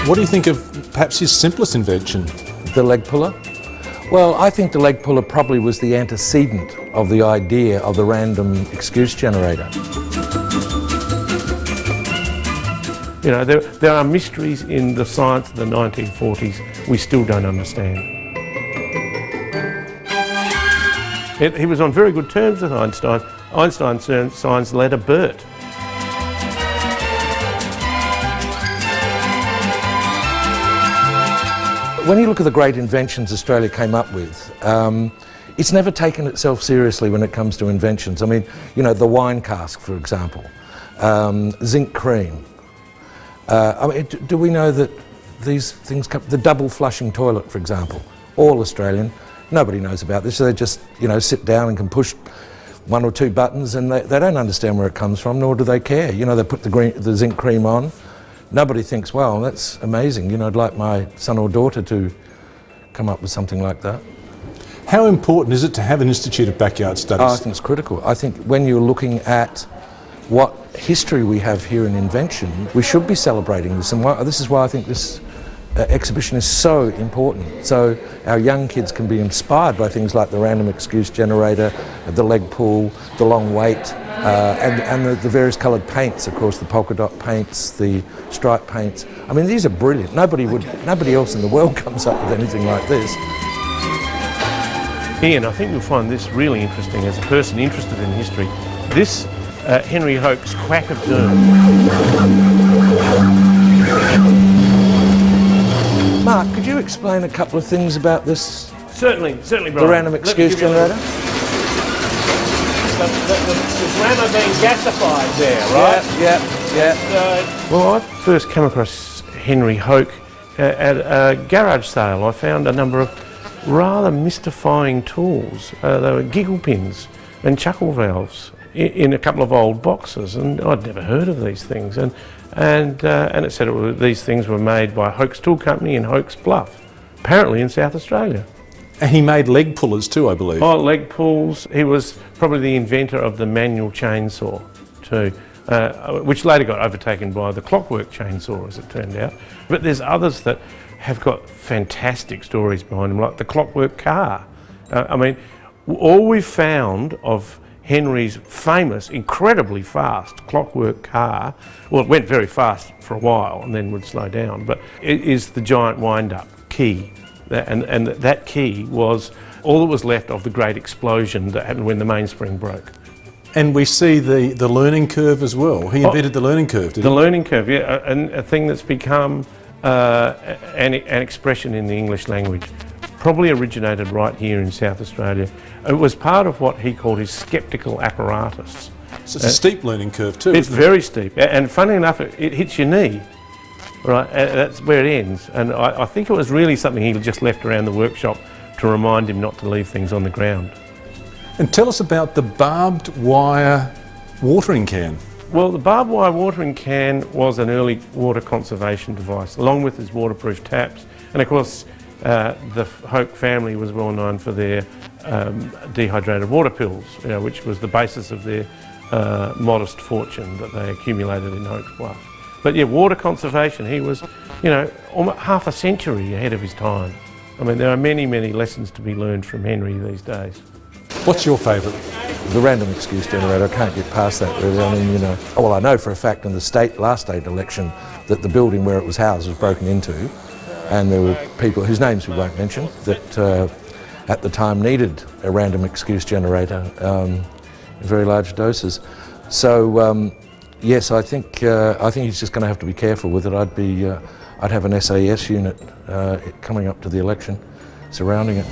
What do you think of perhaps his simplest invention? The leg puller? Well, I think the leg puller probably was the antecedent of the idea of the random excuse generator. You know, there are mysteries in the science of the 1940s we still don't understand. He was on very good terms with Einstein. Einstein signs the letter Bert. When you look at the great inventions Australia came up with, it's never taken itself seriously when it comes to inventions. I mean, you know, the wine cask, for example, zinc cream. I mean, do we know that these things come, the double flushing toilet, for example, all Australian, nobody knows about this. So they just, you know, sit down and can push one or two buttons and they don't understand where it comes from, nor do they care. You know, they put the zinc cream on. Nobody thinks, well, that's amazing. You know, I'd like my son or daughter to come up with something like that. How important is it to have an Institute of Backyard Studies? I think it's critical. I think when you're looking at what history we have here in invention, we should be celebrating this. And this is why I think this exhibition is so important. So our young kids can be inspired by things like the random excuse generator, the leg pull, the long wait, and the various coloured paints, of course, the polka dot paints, the stripe paints. I mean, these are brilliant. Nobody else in the world comes up with anything like this. Ian, I think you'll find this really interesting as a person interested in history. This Henry Hoke's Quack of Doom. Mark, could you explain a couple of things about this? Certainly, Brian. The random excuse generator? The grammar being gasified there, right? Yeah. Well, I first came across Henry Hoke at a garage sale. I found a number of rather mystifying tools. They were giggle pins and chuckle valves in a couple of old boxes, and I'd never heard of these things. And it said these things were made by Hoke's Tool Company in Hoke's Bluff, apparently in South Australia. And he made leg pullers too, I believe. Oh, leg pulls. He was probably the inventor of the manual chainsaw too, which later got overtaken by the clockwork chainsaw, as it turned out. But there's others that have got fantastic stories behind them, like the clockwork car. I mean, all we've found of Henry's famous, incredibly fast clockwork car, well, it went very fast for a while and then would slow down, but it is the giant wind-up key. And that key was all that was left of the great explosion that happened when the mainspring broke. And we see the learning curve as well. He invented the learning curve, didn't he? The learning curve, yeah, and a thing that's become an expression in the English language. Probably originated right here in South Australia. It was part of what he called his sceptical apparatus. So it's a steep learning curve too. It's very steep, and funny enough, it hits your knee. Right, that's where it ends. And I think it was really something he just left around the workshop to remind him not to leave things on the ground. And tell us about the barbed wire watering can. Well, the barbed wire watering can was an early water conservation device, along with its waterproof taps. And of course, the Hoke family was well known for their dehydrated water pills, which was the basis of their modest fortune that they accumulated in Hoke's Bluff. But yeah, water conservation, he was, almost half a century ahead of his time. I mean, there are many, many lessons to be learned from Henry these days. What's your favourite? The random excuse generator. I can't get past that really. I mean, well, I know for a fact in the last state election that the building where it was housed was broken into, and there were people whose names we won't mention that at the time needed a random excuse generator in very large doses. So. Yes, I think he's just going to have to be careful with it. I'd have an SAS unit coming up to the election surrounding it.